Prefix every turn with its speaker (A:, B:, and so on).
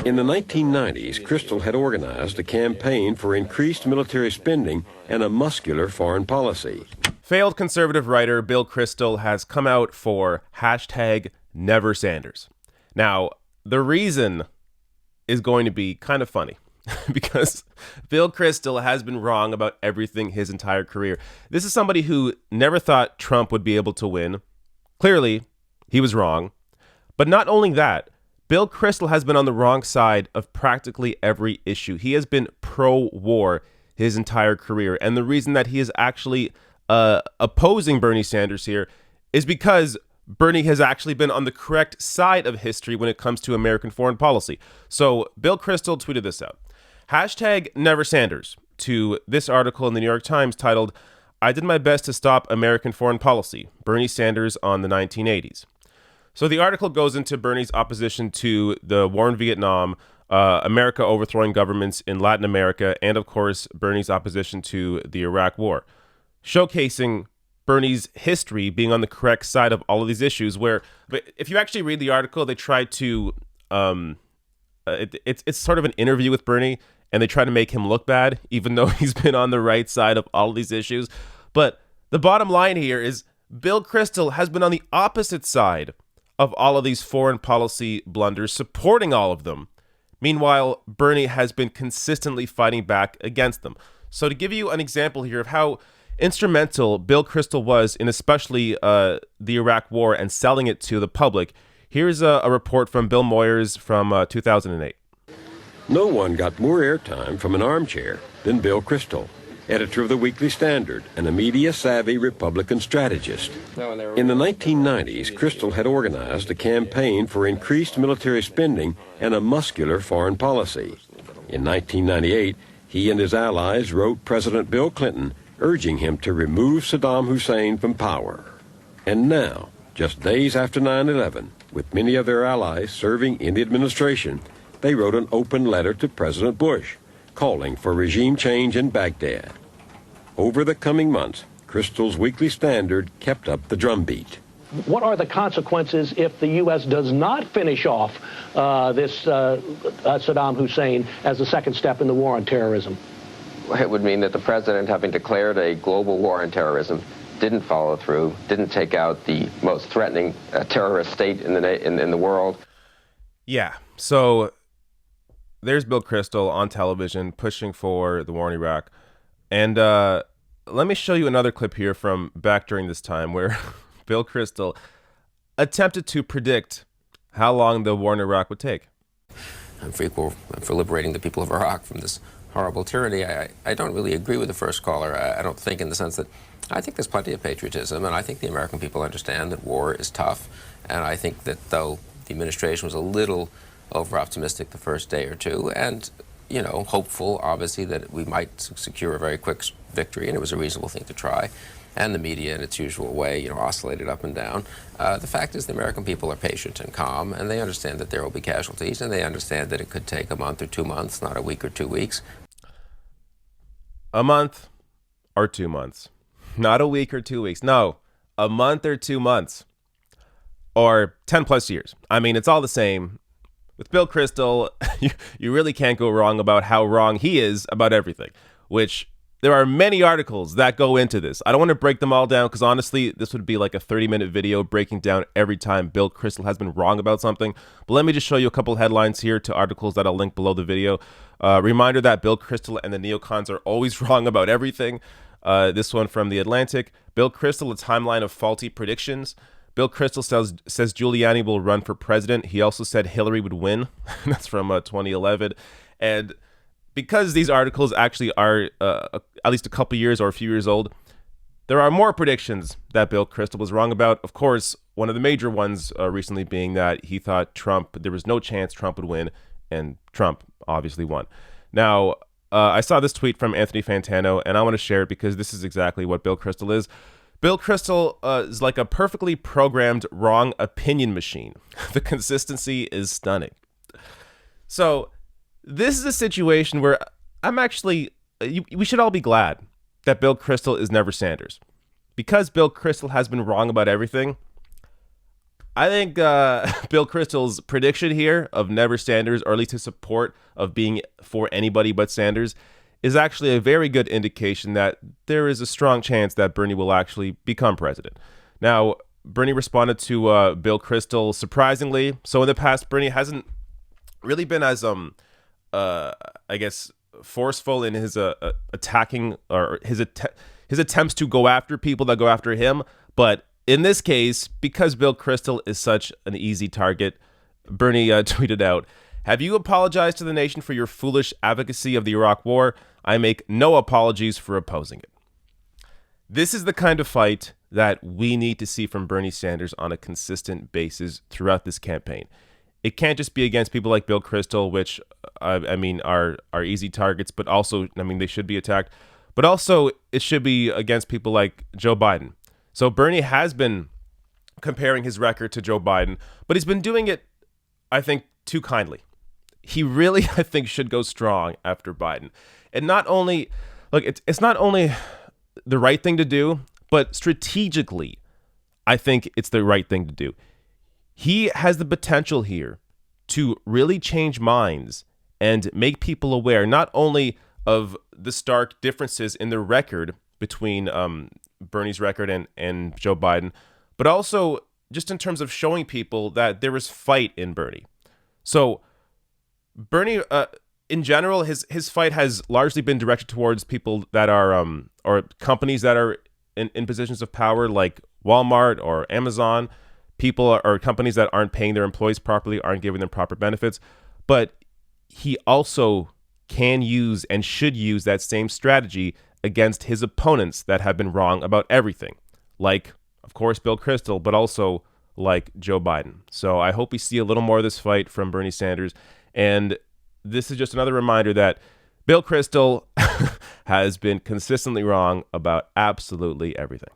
A: In the 1990s, Kristol had organized a campaign for increased military spending and a muscular foreign policy.
B: Failed conservative writer Bill Kristol has come out for #NeverSanders. Now, the reason is going to be kind of funny because Bill Kristol has been wrong about everything his entire career. This is somebody who never thought Trump would be able to win. Clearly, he was wrong. But not only that, Bill Kristol has been on the wrong side of practically every issue. He has been pro-war his entire career. And the reason that he is actually opposing Bernie Sanders here is because Bernie has actually been on the correct side of history when it comes to American foreign policy. So Bill Kristol tweeted this out. #NeverSanders to this article in the New York Times titled, "I did my best to stop American foreign policy, Bernie Sanders on the 1980s." So the article goes into Bernie's opposition to the war in Vietnam, America overthrowing governments in Latin America, and of course, Bernie's opposition to the Iraq War, showcasing Bernie's history being on the correct side of all of these issues. Where, but if you actually read the article, they try to, it's sort of an interview with Bernie, and they try to make him look bad, even though he's been on the right side of all of these issues. But the bottom line here is Bill Kristol has been on the opposite side of all of these foreign policy blunders, supporting all of them. Meanwhile, Bernie has been consistently fighting back against them. So to give you an example here of how instrumental Bill Kristol was in especially the Iraq War and selling it to the public, here's a report from Bill Moyers from 2008.
A: No one got more airtime from an armchair than Bill Kristol, editor of the Weekly Standard and a media-savvy Republican strategist. In the 1990s, Kristol had organized a campaign for increased military spending and a muscular foreign policy. In 1998, he and his allies wrote President Bill Clinton urging him to remove Saddam Hussein from power. And now, just days after 9/11, with many of their allies serving in the administration, they wrote an open letter to President Bush, calling for regime change in Baghdad. Over the coming months, Kristol's Weekly Standard kept up the drumbeat.
C: What are the consequences if the U.S. does not finish off Saddam Hussein as the second step in the war on terrorism?
D: It would mean that the president, having declared a global war on terrorism, didn't follow through, didn't take out the most threatening terrorist state in the world.
B: Yeah, so there's Bill Kristol on television pushing for the war in Iraq. And let me show you another clip here from back during this time where Bill Kristol attempted to predict how long the war in Iraq would take.
E: I'm for liberating the people of Iraq from this horrible tyranny. I don't really agree with the first caller. I don't think, in the sense that I think there's plenty of patriotism, and I think the American people understand that war is tough. And I think that though the administration was a little over-optimistic the first day or two, and, you know, hopeful, obviously, that we might secure a very quick victory, and it was a reasonable thing to try. And the media, in its usual way, you know, oscillated up and down. The fact is the American people are patient and calm, and they understand that there will be casualties, and they understand that it could take a month or 2 months, not a week or 2 weeks.
B: A month or 2 months. Not a week or 2 weeks. No, a month or 2 months. Or 10 plus years. I mean, it's all the same. With Bill Kristol, you really can't go wrong about how wrong he is about everything, which there are many articles that go into this. I don't want to break them all down because honestly, this would be like a 30-minute video breaking down every time Bill Kristol has been wrong about something. But let me just show you a couple headlines here to articles that I'll link below the video. Reminder that Bill Kristol and the neocons are always wrong about everything. This one from The Atlantic. Bill Kristol, a timeline of faulty predictions. Bill Kristol says Giuliani will run for president. He also said Hillary would win. That's from 2011. And because these articles actually are at least a couple years or a few years old, there are more predictions that Bill Kristol was wrong about. Of course, one of the major ones recently being that he thought there was no chance Trump would win, and Trump obviously won. Now, I saw this tweet from Anthony Fantano, and I want to share it because this is exactly what Bill Kristol is. Bill Kristol is like a perfectly programmed wrong opinion machine. The consistency is stunning. So this is a situation where I'm actually, we should all be glad that Bill Kristol is never Sanders. Because Bill Kristol has been wrong about everything, I think Bill Kristol's prediction here of never Sanders, or at least his support of being for anybody but Sanders, is actually a very good indication that there is a strong chance that Bernie will actually become president. Now, Bernie responded to Bill Kristol surprisingly. So in the past, Bernie hasn't really been as, I guess, forceful in his attacking or his attempts to go after people that go after him. But in this case, because Bill Kristol is such an easy target, Bernie tweeted out, "Have you apologized to the nation for your foolish advocacy of the Iraq War? I make no apologies for opposing it." This is the kind of fight that we need to see from Bernie Sanders on a consistent basis throughout this campaign. It can't just be against people like Bill Kristol, which, I mean, are easy targets, but also, I mean, they should be attacked. But also, it should be against people like Joe Biden. So Bernie has been comparing his record to Joe Biden, but he's been doing it, I think, too kindly. He really, I think, should go strong after Biden. And not only, look, it's not only the right thing to do, but strategically, I think it's the right thing to do. He has the potential here to really change minds and make people aware not only of the stark differences in the record between Bernie's record and Joe Biden, but also just in terms of showing people that there is fight in Bernie. So Bernie, in general, his fight has largely been directed towards people that are, or companies that are in positions of power, like Walmart or Amazon. People or companies that aren't paying their employees properly, aren't giving them proper benefits. But he also can use and should use that same strategy against his opponents that have been wrong about everything, like, of course, Bill Kristol, but also like Joe Biden. So I hope we see a little more of this fight from Bernie Sanders. And this is just another reminder that Bill Kristol has been consistently wrong about absolutely everything.